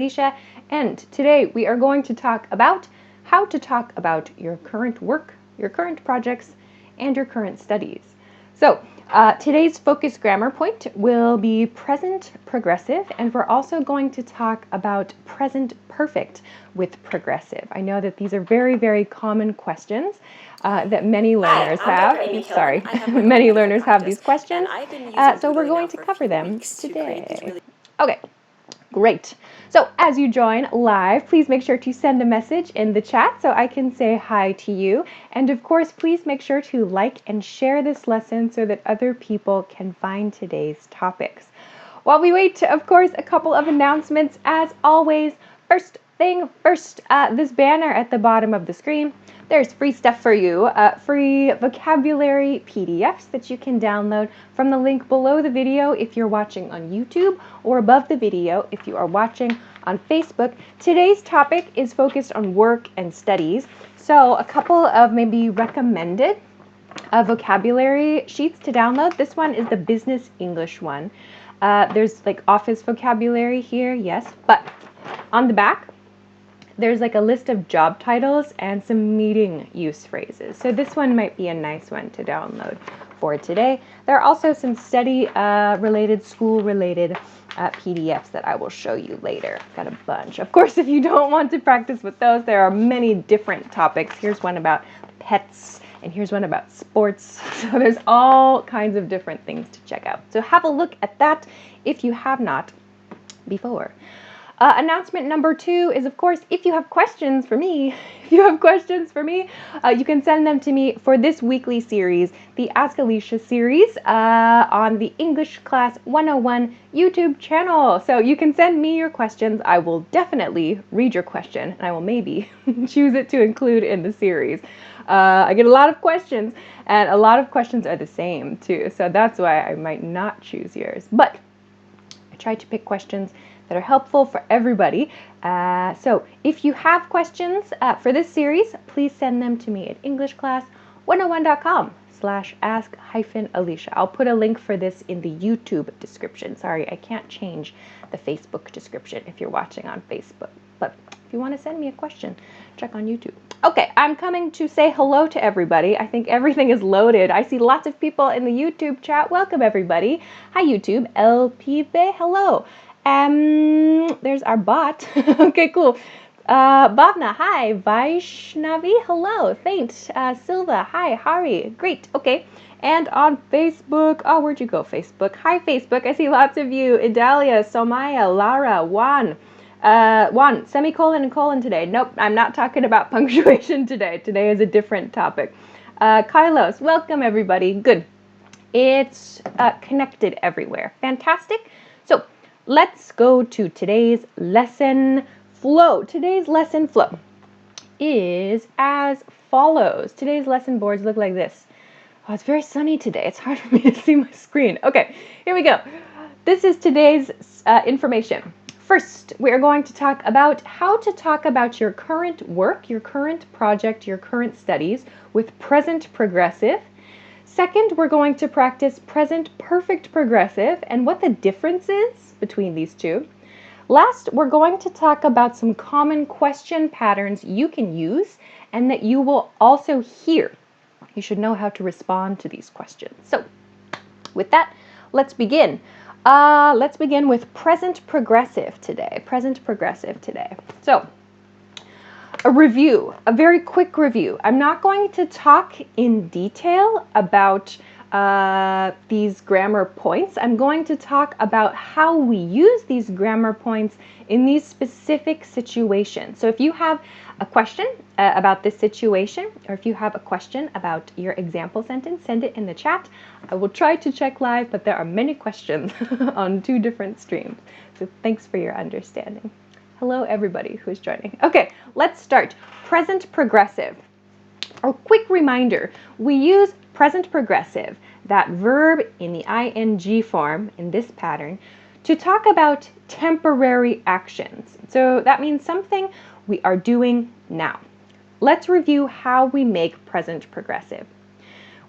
Alicia, and today we are going to talk about how to talk about your current work, your current projects, and your current studies. So today's focus grammar point will be present progressive, and we're also going to talk about present perfect with progressive. I know that these are very, very common questions that many learners have. Sorry, many learners have these questions, so we're going to cover them today. Okay. Great. So as you join live, please make sure to send a message in the chat so I can say hi to you. And of course, please make sure to like and share this lesson so that other people can find today's topics. While we wait, of course, a couple of announcements. As always, first thing first, this banner at the bottom of the screen, there's free stuff for you, free vocabulary PDFs that you can download from the link below the video if you're watching on YouTube, or above the video if you are watching on Facebook. Today's topic is focused on work and studies, so a couple of maybe recommended vocabulary sheets to download. This one is the business English one. There's like office vocabulary here, yes, but on the back, there's like a list of job titles and some meeting use phrases. So this one might be a nice one to download for today. There are also some study related, school related PDFs that I will show you later. Got a bunch. Of course, if you don't want to practice with those, there are many different topics. Here's one about pets, and here's one about sports. So there's all kinds of different things to check out. So have a look at that if you have not before. Announcement number 2 is, of course, if you have questions for me, you can send them to me for this weekly series, the Ask Alicia series, on the English Class 101 YouTube channel. So you can send me your questions. I will definitely read your question, and I will maybe choose it to include in the series. I get a lot of questions, and a lot of questions are the same, too. So that's why I might not choose yours. But I try to pick questions that are helpful for everybody. So if you have questions for this series, please send them to me at englishclass101.com/ask-Alicia. I'll put a link for this in the YouTube description. Sorry, I can't change the Facebook description if you're watching on Facebook. But if you want to send me a question, check on YouTube. Okay, I'm coming to say hello to everybody. I think everything is loaded. I see lots of people in the YouTube chat. Welcome, everybody. Hi, YouTube. LPB, hello. There's our bot. Okay, cool. Bhavna, hi. Vaishnavi, hello. Faint. Silva, hi. Hari, great. Okay. And on Facebook, oh, where'd you go, Facebook? Hi, Facebook. I see lots of you. Idalia, Somaya, Lara, Juan. Juan, semicolon and colon today. Nope, I'm not talking about punctuation today. Today is a different topic. Kylos, welcome, everybody. Good. It's connected everywhere. Fantastic. So, let's go to today's lesson flow. Today's lesson flow is as follows. Today's lesson boards look like this. Oh, it's very sunny today. It's hard for me to see my screen. Okay, here we go. This is today's information. First, we are going to talk about how to talk about your current work, your current project, your current studies with present progressive. Second, we're going to practice present perfect progressive and what the difference is between these two. Last, we're going to talk about some common question patterns you can use and that you will also hear. You should know how to respond to these questions. So, with that, let's begin. Let's begin with present progressive today. Present progressive today. So, a review, a very quick review. I'm not going to talk in detail about these grammar points. I'm going to talk about how we use these grammar points in these specific situations. So if you have a question about this situation, or if you have a question about your example sentence, send it in the chat. I will try to check live, but there are many questions on 2 different streams. So thanks for your understanding. Hello, everybody who's joining. Okay, let's start. Present progressive. A quick reminder, we use present progressive, that verb in the ing form in this pattern, to talk about temporary actions. So that means something we are doing now. Let's review how we make present progressive.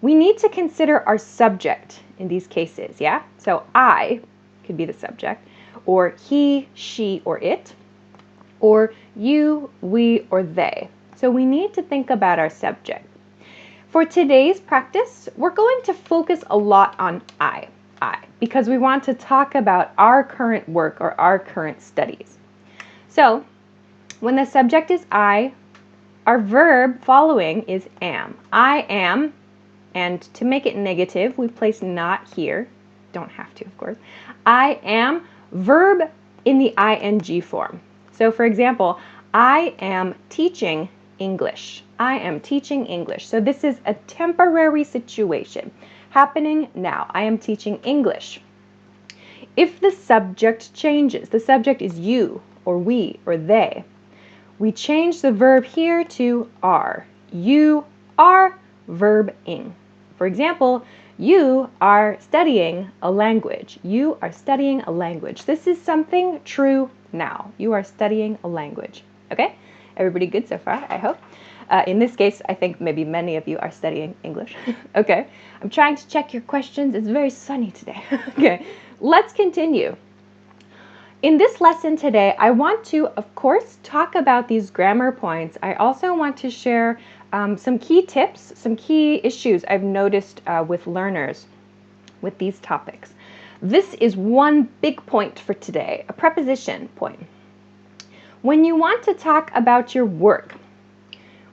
We need to consider our subject in these cases, yeah? So I could be the subject, or he, she, or it. or you, we, or they. So we need to think about our subject. For today's practice, we're going to focus a lot on I, because we want to talk about our current work or our current studies. So when the subject is I, our verb following is am. I am, and to make it negative, we place not here. Don't have to, of course. I am, verb in the ing form. So for example, I am teaching English. I am teaching English. So this is a temporary situation happening now. I am teaching English. If the subject changes, the subject is you or we or they, we change the verb here to are. You are verb-ing. For example, you are studying a language. You are studying a language. This is something true now. You are studying a language. Okay? Everybody good so far, I hope. In this case, I think maybe many of you are studying English. Okay? I'm trying to check your questions. It's very sunny today. Okay, let's continue. In this lesson today, I want to, of course, talk about these grammar points. I also want to share some key tips, some key issues I've noticed with learners with these topics. This is one big point for today, a preposition point. When you want to talk about your work,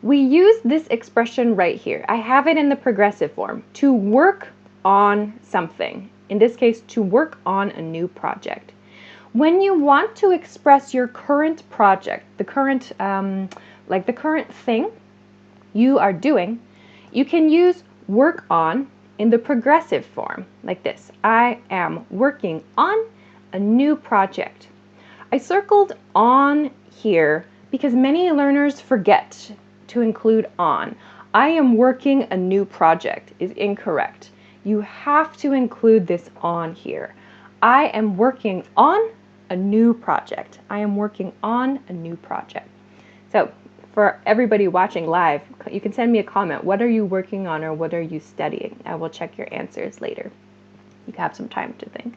we use this expression right here. I have it in the progressive form, to work on something. In this case, to work on a new project. When you want to express your current project, the current, like the current thing you are doing, you can use work on in the progressive form, like this. I am working on a new project. I circled on here because many learners forget to include on. I am working a new project is incorrect. You have to include this on here. I am working on a new project. I am working on a new project. So for everybody watching live, you can send me a comment. What are you working on or what are you studying? I will check your answers later. You have some time to think.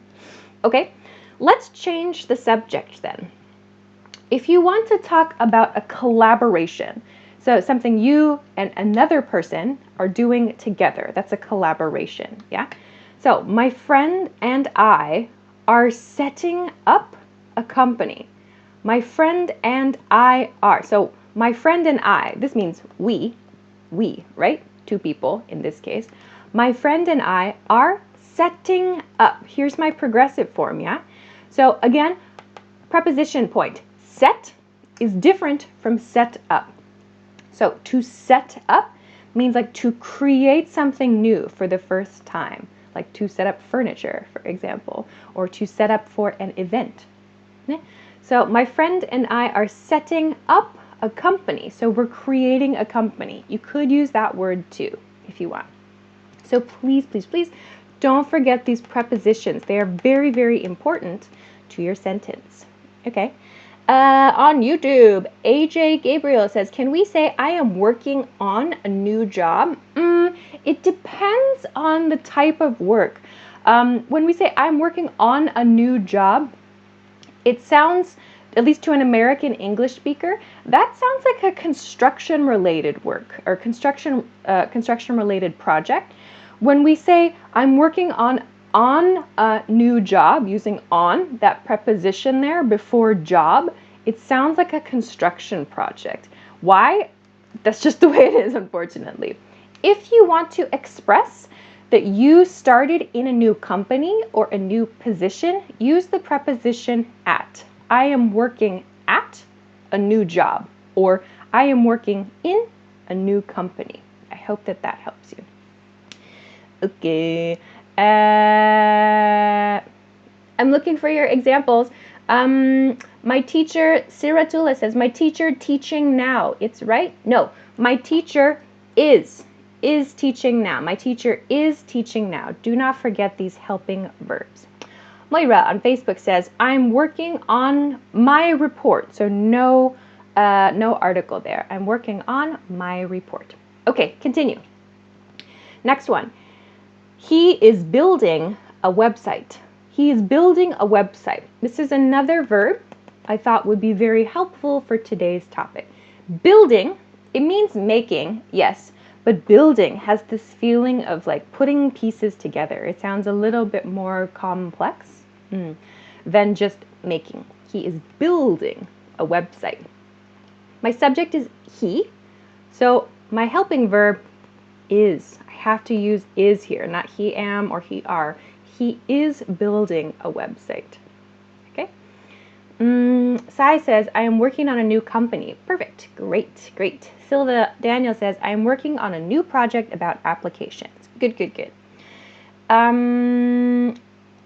Okay, let's change the subject then. If you want to talk about a collaboration, so something you and another person are doing together, that's a collaboration, yeah? So my friend and I are setting up a company. My friend and I are. So my friend and I, this means we, right? Two people in this case. My friend and I are setting up. Here's my progressive form, yeah? So again, preposition point. Set is different from set up. So to set up means like to create something new for the first time, like to set up furniture, for example, or to set up for an event. So my friend and I are setting up a company. So we're creating a company. You could use that word too, if you want. So please, please, please don't forget these prepositions. They are very, very important to your sentence. Okay. On YouTube, AJ Gabriel says, can we say I am working on a new job? It depends on the type of work. When we say I'm working on a new job, it sounds, at least to an American English speaker, that sounds like a construction-related work or construction-related project. When we say I'm working on a new job, using on, that preposition there before job, it sounds like a construction project. Why? That's just the way it is, unfortunately. If you want to express that you started in a new company or a new position, use the preposition at. I am working at a new job, or I am working in a new company. I hope that that helps you. Okay. I'm looking for your examples. My teacher, Siratula says, my teacher teaching now. It's right? No, my teacher is teaching now. My teacher is teaching now. Do not forget these helping verbs. Moira on Facebook says, I'm working on my report. So no article there. I'm working on my report. Okay, continue. Next one. He is building a website. He is building a website. This is another verb, I thought would be very helpful for today's topic. Building, it means making, yes, but building has this feeling of like putting pieces together. It sounds a little bit more complex than just making. He is building a website. My subject is he, so my helping verb is. I have to use is here, not he am or he are. He is building a website. Okay. Sai says, I am working on a new company. Perfect. Great, great. Silva Daniel says, I am working on a new project about applications. Good, good, good.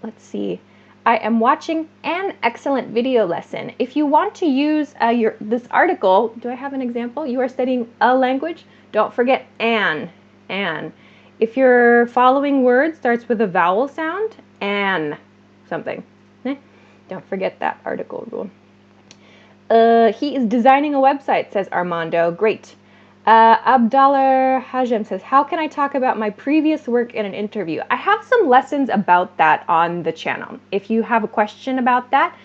Let's see. I am watching an excellent video lesson. If you want to use this article, do I have an example? You are studying a language. Don't forget an. If your following word starts with a vowel sound, an something. Don't forget that article rule. He is designing a website, says Armando. Great. Abdallah Hajem says, how can I talk about my previous work in an interview? I have some lessons about that on the channel. If you have a question about that,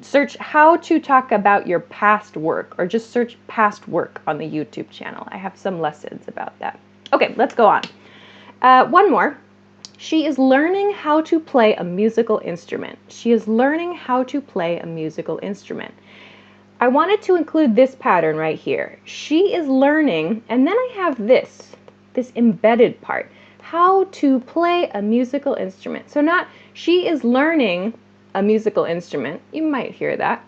search how to talk about your past work, or just search past work on the YouTube channel. I have some lessons about that. Okay, let's go on. One more. She is learning how to play a musical instrument. She is learning how to play a musical instrument. I wanted to include this pattern right here. She is learning, and then I have this embedded part, how to play a musical instrument. So not she is learning a musical instrument. You might hear that.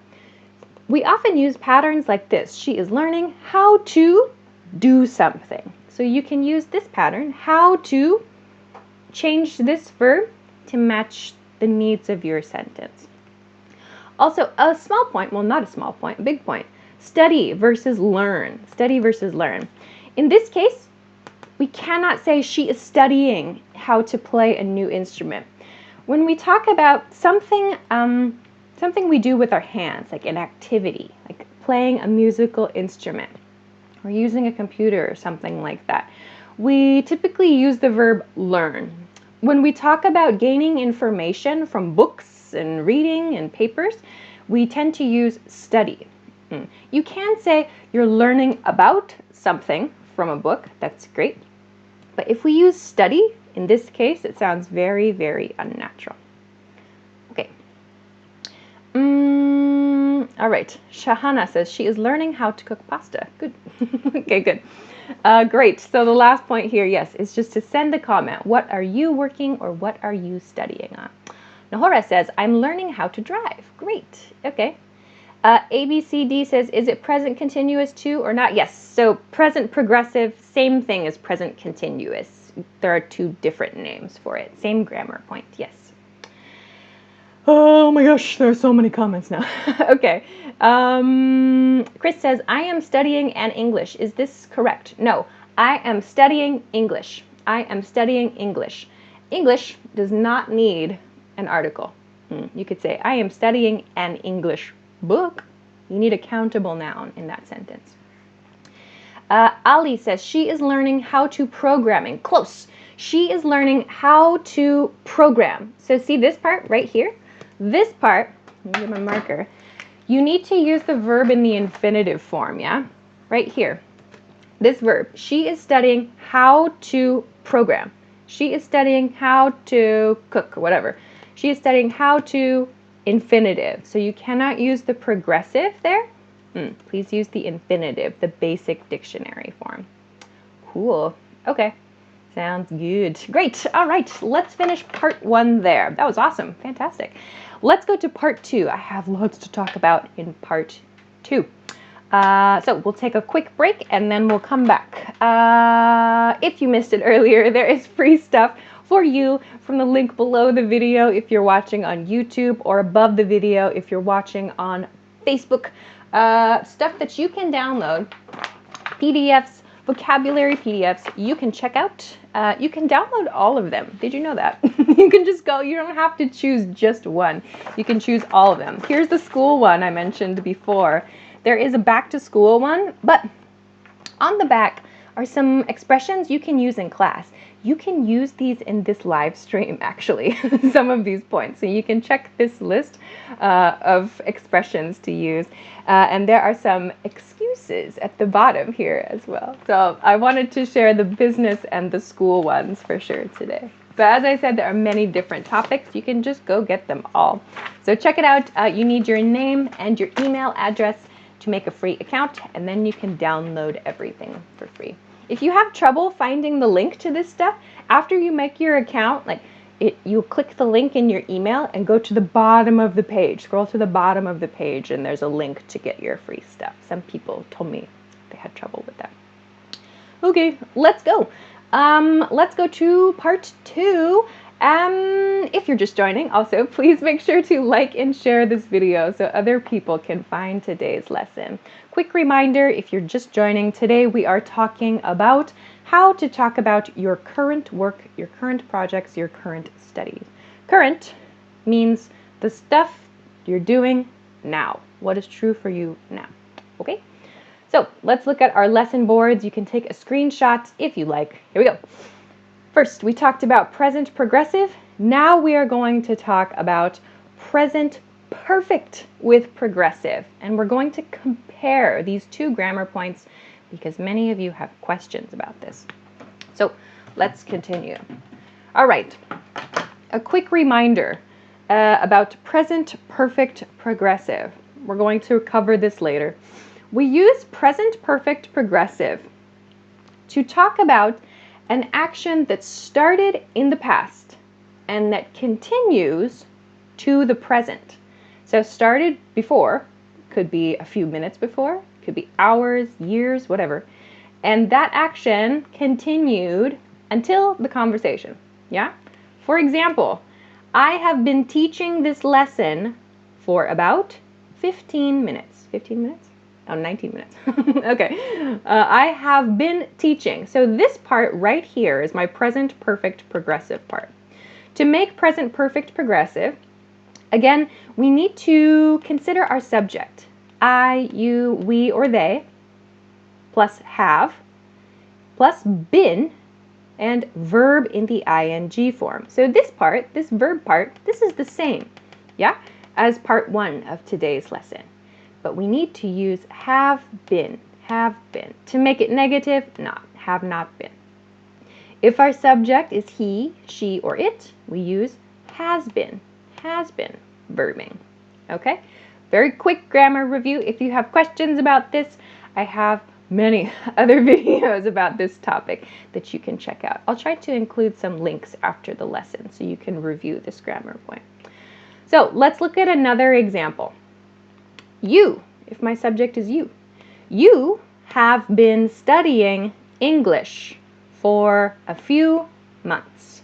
We often use patterns like this. She is learning how to do something. So you can use this pattern, how to change this verb to match the needs of your sentence. Also, a small point, well, not a small point, a big point, study versus learn. Study versus learn. In this case, we cannot say she is studying how to play a new instrument. When we talk about something we do with our hands, like an activity, like playing a musical instrument, or using a computer or something like that, we typically use the verb learn. When we talk about gaining information from books and reading and papers, we tend to use study. You can say you're learning about something from a book. That's great. But if we use study, in this case, it sounds very, very unnatural. Okay. All right. Shahana says she is learning how to cook pasta. Good. Okay, good. Great. So the last point here, yes, is just to send a comment. What are you working or what are you studying on? Nahora says, I'm learning how to drive. Great. Okay. ABCD says, is it present continuous too or not? Yes. So present progressive, same thing as present continuous. There are two different names for it. Same grammar point. Yes. Oh my gosh, there are so many comments now. Okay. Chris says, I am studying an English. Is this correct? No. I am studying English. I am studying English. English does not need an article. You could say, I am studying an English book. You need a countable noun in that sentence. Ali says, she is learning how to programming. Close. She is learning how to program. So see this part right here? This part, let me get my marker. You need to use the verb in the infinitive form, yeah? Right here. This verb. She is studying how to program. She is studying how to cook, or whatever. She is studying how to infinitive. So you cannot use the progressive there. Please use the infinitive, the basic dictionary form. Cool. Okay. Sounds good. Great. All right. Let's finish part 1 there. That was awesome. Fantastic. Let's go to part 2. I have lots to talk about in part 2. So we'll take a quick break and then we'll come back. If you missed it earlier, there is free stuff for you from the link below the video if you're watching on YouTube, or above the video if you're watching on Facebook. Stuff that you can download, PDFs, vocabulary PDFs, you can check out. You can download all of them. Did you know that? You can just go, you don't have to choose just one. You can choose all of them. Here's the school one I mentioned before. There is a back to school one, but on the back are some expressions you can use in class. you can use these in this live stream, actually, some of these points. So you can check this list of expressions to use. And there are some excuses at the bottom here as well. So I wanted to share the business and the school ones for sure today. But as I said, there are many different topics. You can just go get them all. So check it out. You need your name and your email address to make a free account, and then you can download everything for free. If you have trouble finding the link to this stuff, after you make your account, you click the link in your email and go to the bottom of the page. Scroll to the bottom of the page, and there's a link to get your free stuff. Some people told me they had trouble with that. Okay, let's go. Let's go to part 2. If you're just joining, also, please make sure to like and share this video so other people can find today's lesson. Quick reminder, if you're just joining, today we are talking about how to talk about your current work, your current projects, your current studies. Current means the stuff you're doing now. What is true for you now, okay? So let's look at our lesson boards. You can take a screenshot if you like. Here we go. First, we talked about present progressive. Now we are going to talk about present perfect with progressive. And we're going to compare these two grammar points because many of you have questions about this. So let's continue. All right, a quick reminder about present perfect progressive. We're going to cover this later. We use present perfect progressive to talk about an action that started in the past and that continues to the present. So started before, could be a few minutes before, could be hours, years, whatever. And that action continued until the conversation, yeah? For example, I have been teaching this lesson for about 15 minutes. 15 minutes? Oh, 19 minutes. Okay. I have been teaching. So this part right here is my present perfect progressive part. To make present perfect progressive, again, we need to consider our subject. I, you, we, or they, plus have, plus been, and verb in the ing form. So this part, this verb part, this is the same, yeah, as part 1 of today's lesson. But we need to use have been. To make it negative, not, have not been. If our subject is he, she, or it, we use has been verbing. Okay? Very quick grammar review. If you have questions about this, I have many other videos about this topic that you can check out. I'll try to include some links after the lesson so you can review this grammar point. So let's look at another example. You, if my subject is you. You have been studying English for a few months.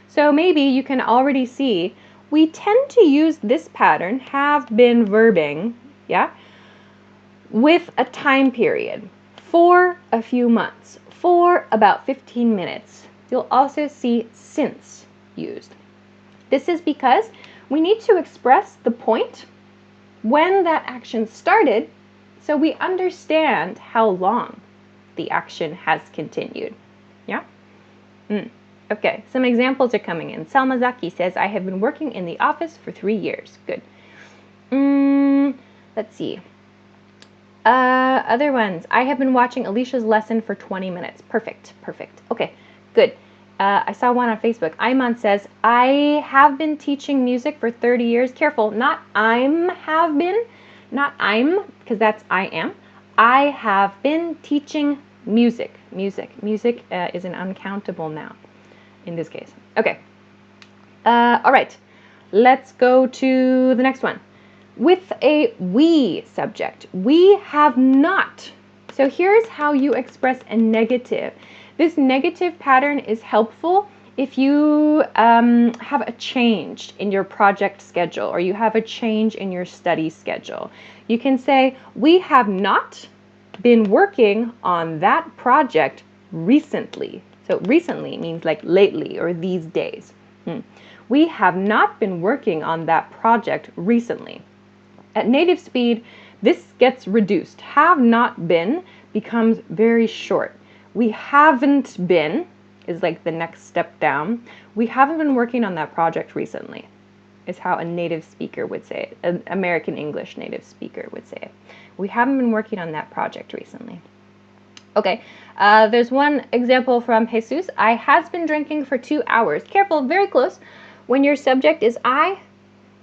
So maybe you can already see we tend to use this pattern, have been verbing, yeah, with a time period, for a few months, for about 15 minutes. You'll also see since used. This is because we need to express the point when that action started so we understand how long the action has continued. Yeah? Okay, some examples are coming in. Salma Zaki says, I have been working in the office for 3 years. Good. Let's see. Other ones. I have been watching Alicia's lesson for 20 minutes. Perfect. Okay, good. I saw one on Facebook. Ayman says, I have been teaching music for 30 years. Careful, not have been, not I'm, because that's I am. I have been teaching music. Music is an uncountable noun in this case. Okay. All right. Let's go to the next one. With a we subject, we have not. So here's how you express a negative. This negative pattern is helpful if you have a change in your project schedule or you have a change in your study schedule. You can say, we have not been working on that project recently. So recently means like lately or these days. We have not been working on that project recently. At native speed, this gets reduced. Have not been becomes very short. We haven't been is like the next step down. We haven't been working on that project recently, is how a native speaker would say it. An American English native speaker would say it. We haven't been working on that project recently. Okay, there's one example from Jesus. I has been drinking for 2 hours. Careful, very close. When your subject is I,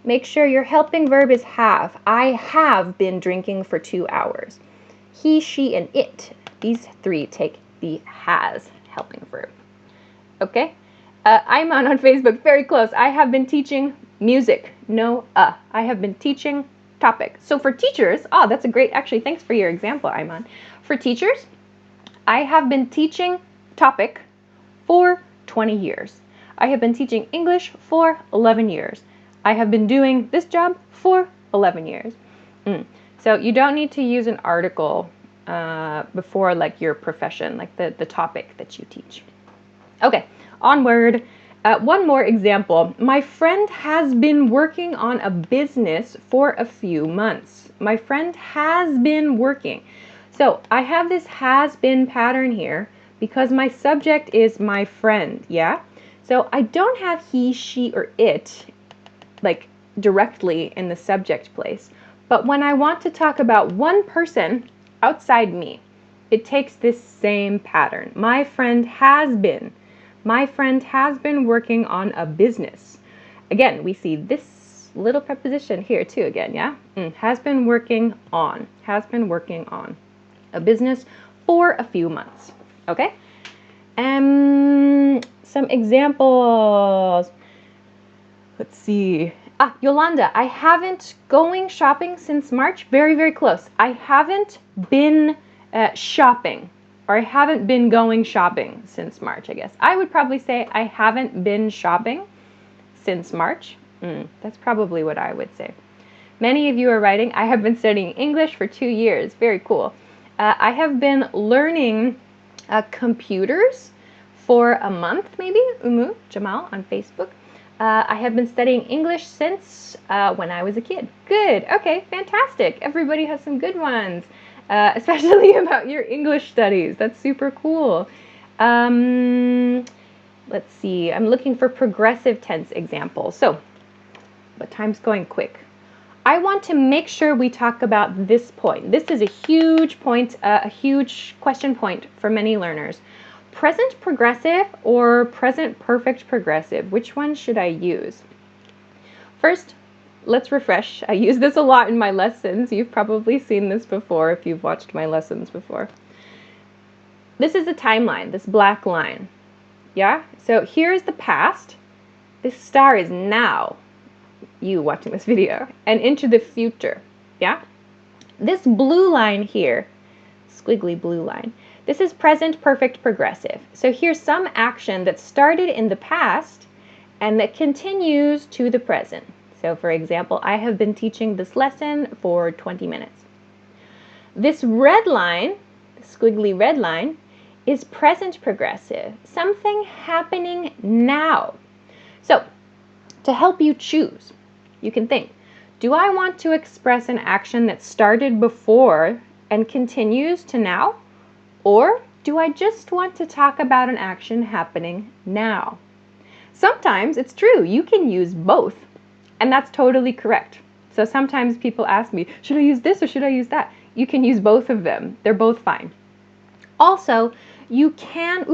make sure your helping verb is have. I have been drinking for 2 hours. He, she, and it. These three take the has helping verb. Okay? I'm on Facebook. Very close. I have been teaching music. No, I have been teaching topic. So for teachers, that's a great, actually, thanks for your example, Ayman. For teachers, I have been teaching topic for 20 years. I have been teaching English for 11 years. I have been doing this job for 11 years. So you don't need to use an article before like your profession, like the topic that you teach. Okay, onward. One more example. My friend has been working on a business for a few months. My friend has been working. So I have this has been pattern here because my subject is my friend, yeah? So I don't have he, she, or it like directly in the subject place. But when I want to talk about one person outside me, it takes this same pattern. My friend has been. My friend has been working on a business. Again, we see this little preposition here too again, yeah? Has been working on. Has been working on a business for a few months. Okay? Some examples. Let's see. Yolanda, I haven't going shopping since March. Very, very close. I haven't been shopping, or I haven't been going shopping since March, I guess. I would probably say I haven't been shopping since March. That's probably what I would say. Many of you are writing, I have been studying English for 2 years. Very cool. I have been learning computers for a month, maybe. Umu, Jamal on Facebook. I have been studying English since when I was a kid. Good. Okay, fantastic. Everybody has some good ones, especially about your English studies. That's super cool. Let's see. I'm looking for progressive tense examples. So, but time's going quick. I want to make sure we talk about this point. This is a huge point, a huge question point for many learners. Present progressive or present perfect progressive? Which one should I use? First, let's refresh. I use this a lot in my lessons. You've probably seen this before if you've watched my lessons before. This is a timeline, this black line. Yeah? So here's the past. This star is now, you watching this video, and into the future. Yeah? This blue line here, squiggly blue line, this is present perfect progressive. So here's some action that started in the past and that continues to the present. So for example, I have been teaching this lesson for 20 minutes. This red line, the squiggly red line, is present progressive, something happening now. So to help you choose, you can think, do I want to express an action that started before and continues to now? Or do I just want to talk about an action happening now? Sometimes it's true, you can use both, and that's totally correct. So sometimes people ask me, should I use this or should I use that? You can use both of them. They're both fine. Also, you can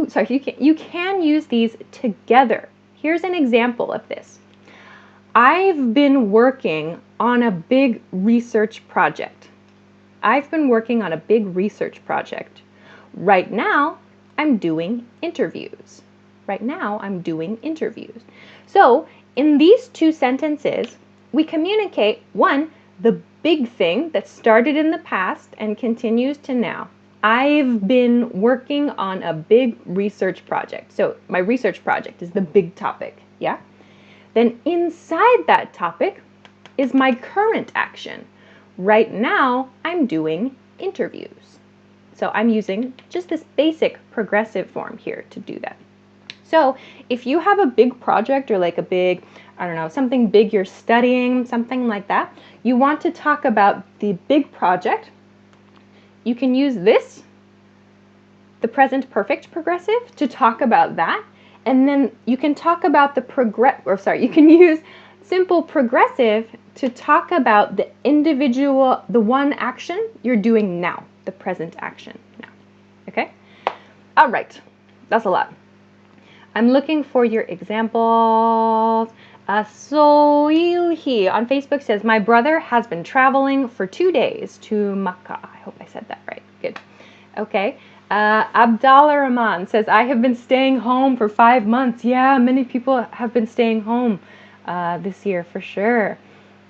use these together. Here's an example of this. I've been working on a big research project. I've been working on a big research project. Right now, I'm doing interviews. Right now, I'm doing interviews. So, in these two sentences, we communicate, one, the big thing that started in the past and continues to now. I've been working on a big research project. So, my research project is the big topic, yeah? Then inside that topic is my current action. Right now, I'm doing interviews. So I'm using just this basic progressive form here to do that. So if you have a big project or like a big, I don't know, something big you're studying, something like that, you want to talk about the big project, you can use this the present perfect progressive to talk about that. And then you can talk about you can use simple progressive to talk about the one action you're doing now, the present action now. Okay? All right. That's a lot. I'm looking for your examples. Soilhi on Facebook says, my brother has been traveling for 2 days to Makkah. I hope I said that right. Good. Okay. Abdallah Rahman says, I have been staying home for 5 months. Yeah, many people have been staying home this year for sure.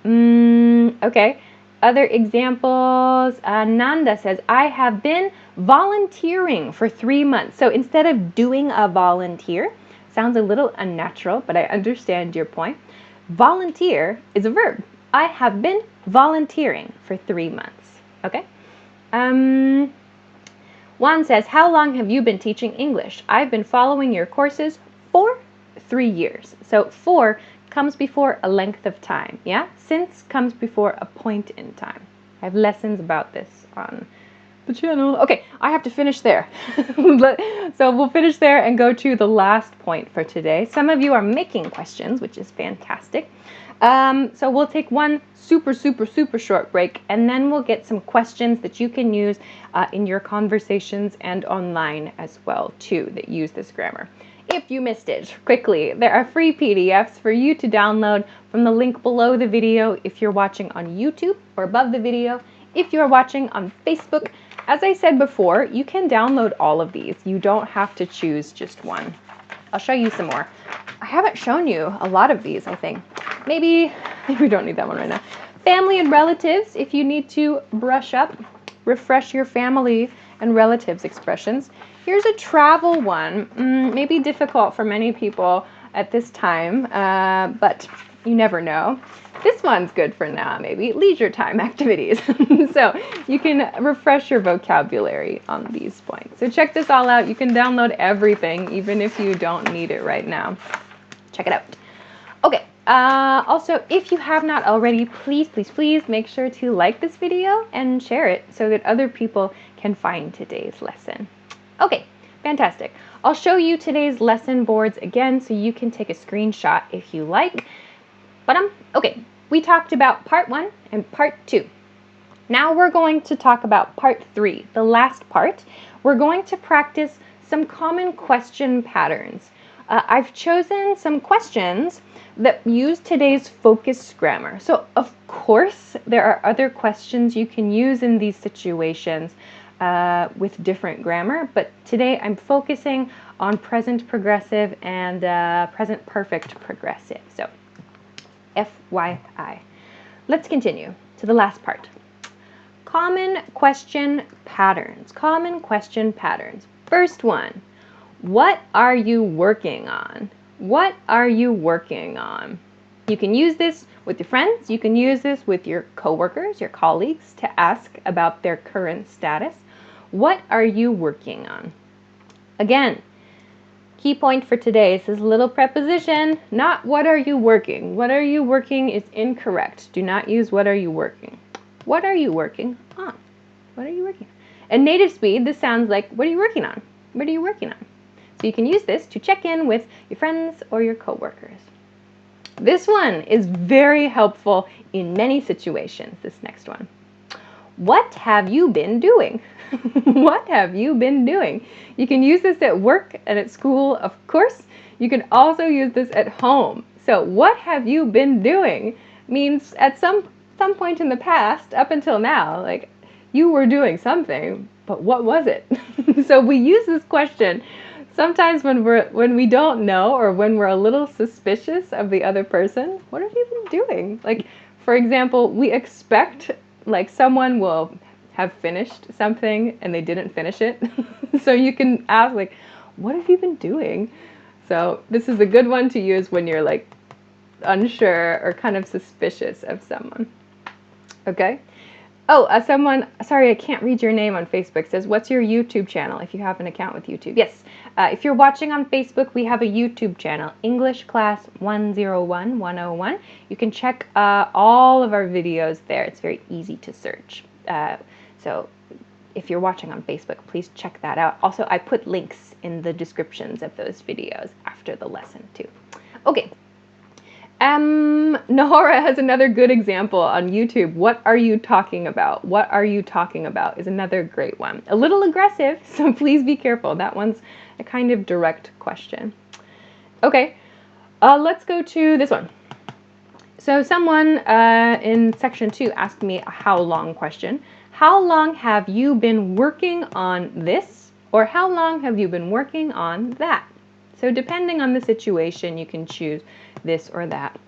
Okay. Other examples, Nanda says, I have been volunteering for 3 months. So instead of doing a volunteer, sounds a little unnatural, but I understand your point. Volunteer is a verb. I have been volunteering for 3 months. Okay? Juan says, how long have you been teaching English? I've been following your courses for 3 years. So for comes before a length of time, yeah? Since comes before a point in time. I have lessons about this on the channel. Okay, I have to finish there. So we'll finish there and go to the last point for today. Some of you are making questions, which is fantastic. So we'll take one super short break, and then we'll get some questions that you can use in your conversations and online as well, too, that use this grammar. If you missed it, quickly, there are free PDFs for you to download from the link below the video if you're watching on YouTube, or above the video if you're watching on Facebook. As I said before, you can download all of these. You don't have to choose just one. I'll show you some more. I haven't shown you a lot of these, I think. Maybe we don't need that one right now. Family and relatives, if you need to brush up, refresh your family and relatives expressions. Here's a travel one, maybe difficult for many people at this time, but you never know. This one's good for now, maybe leisure time activities. So you can refresh your vocabulary on these points. So check this all out. You can download everything, even if you don't need it right now. Check it out. Okay. Also, if you have not already, please make sure to like this video and share it so that other people can find today's lesson. Okay, fantastic. I'll show you today's lesson boards again so you can take a screenshot if you like. But okay, we talked about part 1 and part 2. Now we're going to talk about part 3, the last part. We're going to practice some common question patterns. I've chosen some questions that use today's focused grammar. So of course, there are other questions you can use in these situations with different grammar, but today I'm focusing on present progressive and present perfect progressive. So FYI. Let's continue to the last part. Common question patterns. Common question patterns. First one. What are you working on? What are you working on? You can use this with your friends. You can use this with your coworkers, your colleagues, to ask about their current status. What are you working on? Again, key point for today is this little preposition, not what are you working. What are you working is incorrect. Do not use what are you working. What are you working on? What are you working on? In native speed, this sounds like, what are you working on? What are you working on? So you can use this to check in with your friends or your coworkers. This one is very helpful in many situations, this next one. What have you been doing? What have you been doing? You can use this at work and at school, of course. You can also use this at home. So what have you been doing means at some point in the past, up until now, like you were doing something, but what was it? So we use this question sometimes when we don't know, or when we're a little suspicious of the other person. What have you been doing? Like, for example, we expect like someone will have finished something and they didn't finish it. So you can ask like, what have you been doing? So this is a good one to use when you're like unsure or kind of suspicious of someone. Okay. Oh, someone, sorry, I can't read your name on Facebook, says, what's your YouTube channel if you have an account with YouTube? Yes, if you're watching on Facebook, we have a YouTube channel, English Class 101. You can check all of our videos there. It's very easy to search. So if you're watching on Facebook, please check that out. Also, I put links in the descriptions of those videos after the lesson too. Okay. Nahora has another good example on YouTube. What are you talking about? What are you talking about is another great one. A little aggressive, so please be careful. That one's a kind of direct question. Okay, let's go to this one. So someone in section 2 asked me a how long question. How long have you been working on this? Or how long have you been working on that? So depending on the situation, you can choose this or that.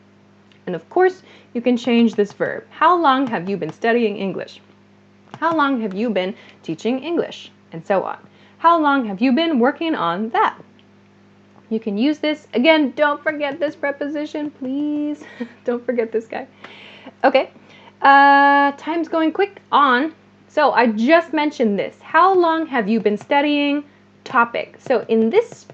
And of course, you can change this verb. How long have you been studying English? How long have you been teaching English? And so on. How long have you been working on that? You can use this. Again, don't forget this preposition, please. Don't forget this guy. Okay, time's going quick on. So I just mentioned this. How long have you been studying topic? So in this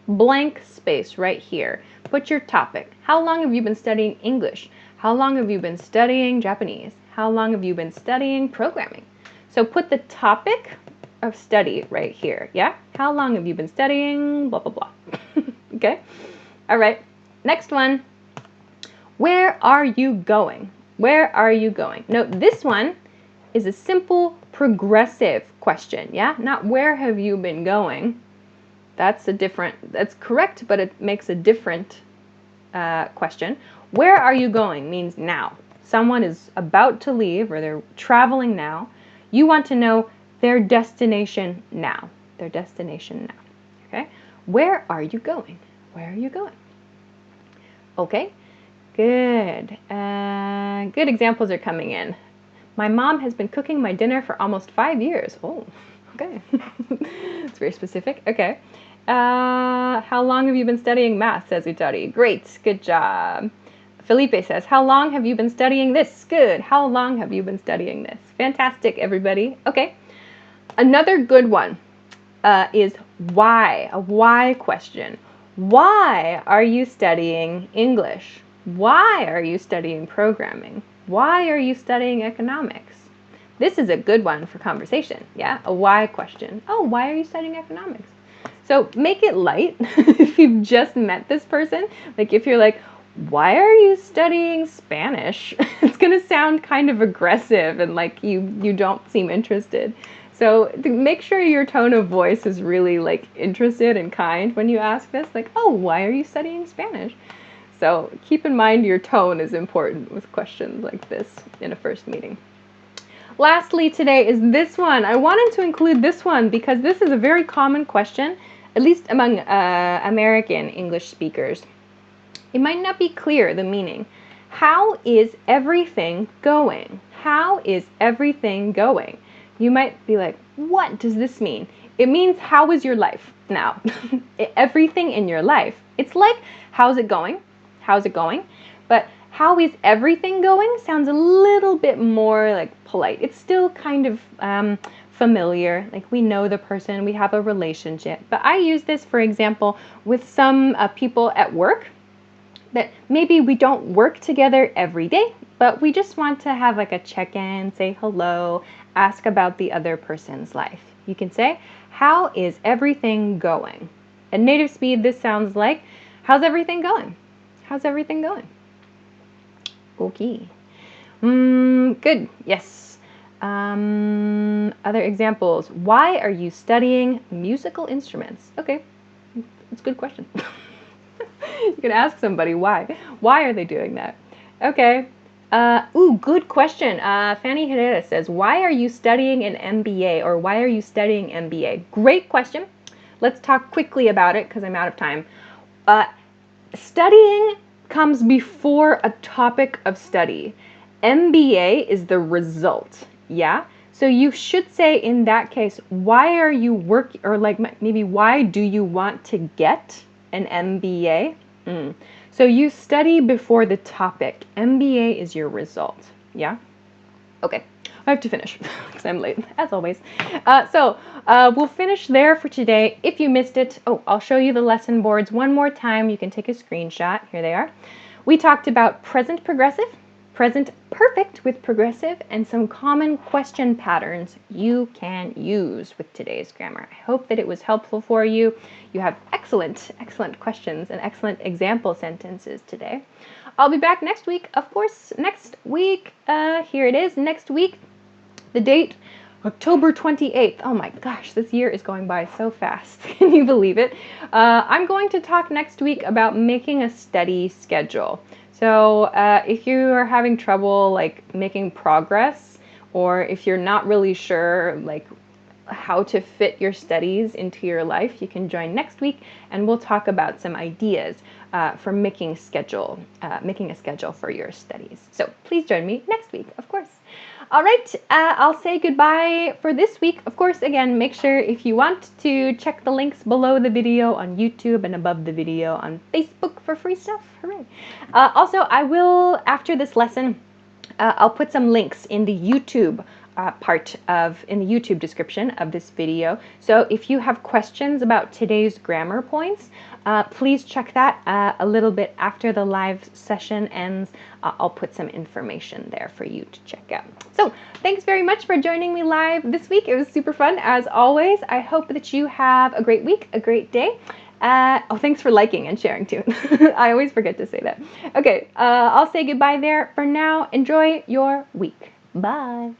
blank space right here, put your topic. How long have you been studying English? How long have you been studying Japanese? How long have you been studying programming? So put the topic of study right here, yeah? How long have you been studying blah, blah, blah? Okay, all right, next one. Where are you going? Where are you going? Note this one is a simple progressive question, yeah? Not where have you been going? That's correct, but it makes a different question. Where are you going means now. Someone is about to leave or they're traveling now. You want to know their destination now. Their destination now. Okay? Where are you going? Where are you going? Okay, good. Good examples are coming in. My mom has been cooking my dinner for almost 5 years. Oh, okay. It's very specific. Okay. How long have you been studying math, says Utari. Great, good job. Felipe says, how long have you been studying this? Good. How long have you been studying this? Fantastic, everybody. Okay. Another good one is why, a why question. Why are you studying English? Why are you studying programming? Why are you studying economics? This is a good one for conversation, yeah? A why question. Oh, why are you studying economics? So make it light if you've just met this person. Like if you're like, why are you studying Spanish? It's going to sound kind of aggressive and like you don't seem interested. So make sure your tone of voice is really like interested and kind when you ask this. Like, oh, why are you studying Spanish? So keep in mind your tone is important with questions like this in a first meeting. Lastly today is this one. I wanted to include this one because this is a very common question, at least among American English speakers. It might not be clear, the meaning. How is everything going? How is everything going? You might be like, what does this mean? It means, how is your life now? Everything in your life. It's like, how's it going? How's it going? But how is everything going sounds a little bit more like polite. It's still kind of familiar, like we know the person, we have a relationship. But I use this, for example, with some people at work that maybe we don't work together every day, but we just want to have like a check-in, say hello, ask about the other person's life. You can say, how is everything going? At native speed, this sounds like, how's everything going? How's everything going? Okay. Good. Yes. Other examples. Why are you studying musical instruments? Okay. It's a good question. You can ask somebody why. Why are they doing that? Okay. Good question. Fanny Herrera says, why are you studying an MBA or why are you studying MBA? Great question. Let's talk quickly about it because I'm out of time. Studying comes before a topic of study. MBA is the result, yeah? So you should say in that case, why are you working, or like maybe why do you want to get an MBA? So you study before the topic. MBA is your result, yeah? Okay, I have to finish because I'm late, as always. So we'll finish there for today. If you missed it, I'll show you the lesson boards one more time. You can take a screenshot. Here they are. We talked about present progressive, present perfect with progressive and some common question patterns you can use with today's grammar. I hope that it was helpful for you. You have excellent, excellent questions and excellent example sentences today. I'll be back next week. Of course, next week, here it is, next week, the date, October 28th. Oh my gosh, this year is going by so fast. Can you believe it? I'm going to talk next week about making a study schedule. So if you are having trouble like making progress, or if you're not really sure like how to fit your studies into your life, you can join next week and we'll talk about some ideas for making a schedule for your studies. So please join me next week, of course. All right, I'll say goodbye for this week. Of course, again, make sure if you want to check the links below the video on YouTube and above the video on Facebook for free stuff. Hooray. Also, I will, after this lesson, I'll put some links in the YouTube in the YouTube description of this video. So if you have questions about today's grammar points, please check that a little bit after the live session ends. I'll put some information there for you to check out. So thanks very much for joining me live this week. It was super fun as always. I hope that you have a great week, a great day. Thanks for liking and sharing too. I always forget to say that. Okay, I'll say goodbye there for now. Enjoy your week. Bye.